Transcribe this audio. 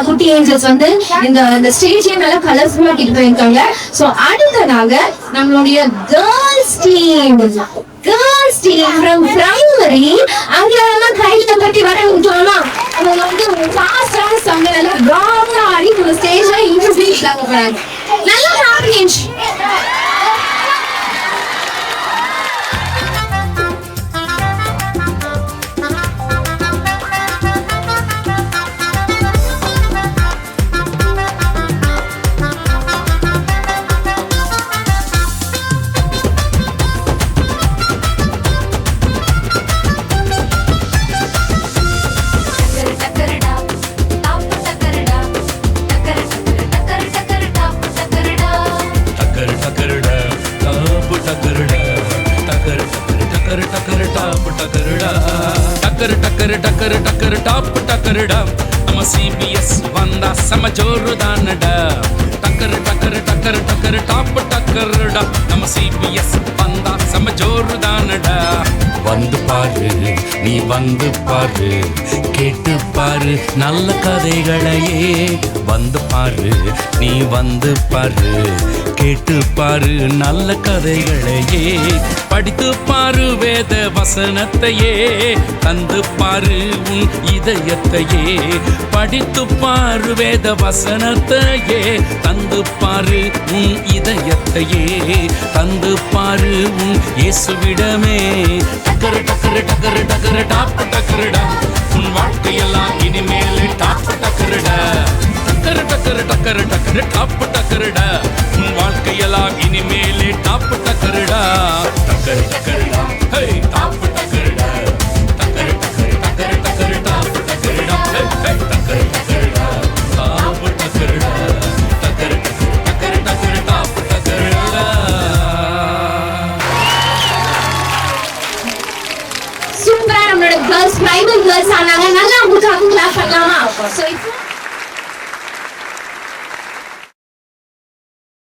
குட்டி ஏஞ்சல்ஸ் வந்து இந்த ஸ்டேஜே நல்லா கலர்ஃபுல்லா கிட்ட போயிருக்காங்க. சோ அடுத்ததாக நம்மளுடைய கேர்ள்ஸ் டீம் from primary அங்கெல்லாம் கையில கட்டி வர விட்டோமா அவங்க வந்து ஃபாஸ்டான சமையல ராவா ஆடி ஒரு ஸ்டேஜ்ல இன்ட்ரோடியூஸ் ஆக போறாங்க. நல்ல ஹாப்பியன்ஸ் டக்கர் டாப் டக்கர்டா நம்ம CBS வந்தா செம ஜோருதானடா. டக்கர் டக்கர் டக்கர் டக்கர் டாப் டக்கர்டா நம்ம CBS வந்தா செம ஜோருதானடா. வந்து பாரு நீ வந்து பாரு கேட்டு பாரு நல்ல கதைகளையே. வந்து பாரு நீ வந்து பாரு கேட்டு பாரு நல்ல கதைகளையே. படித்து பாரு வேத வசனத்தையே தந்து பாரு உன் இதயத்தையே. படித்து பாரு வேத வசனத்தையே தந்து பாரு உன் இதயத்தையே. தந்து பாரு உன் இயேசுவிடமே. டக்கரு டக்கரு டக்கரு டக்கரு டாப் டக்கருடா உன் வாழ்க்கையெல்லாம் இனிமேல் டாப் டக்கருடா. டக்கரு டக்கரு டக்கரு டக்கரு டாப் டக்கருடா உன் வாழ்க்கையெல்லாம் இனிமேல் டாப் டக்கருடா. டக்கரு டக்கருடா ஹே டாப் டக்கருடா. டக்கரு டக்கரு டக்கரு டக்கரு டாப் டக்கருடா ஹே டக்கரு டக்கருடா டாப் டக்கருடா. டக்கரு டக்கரு டக்கரு டாப் டக்கருடா. சூப்பரா நம்மளோட கேர்ள்ஸ் பிரைமரி கேர்ள்ஸ் ஆனாங்க. நல்லா உங்களுக்கு கிளாஸ் பண்ணலாமா?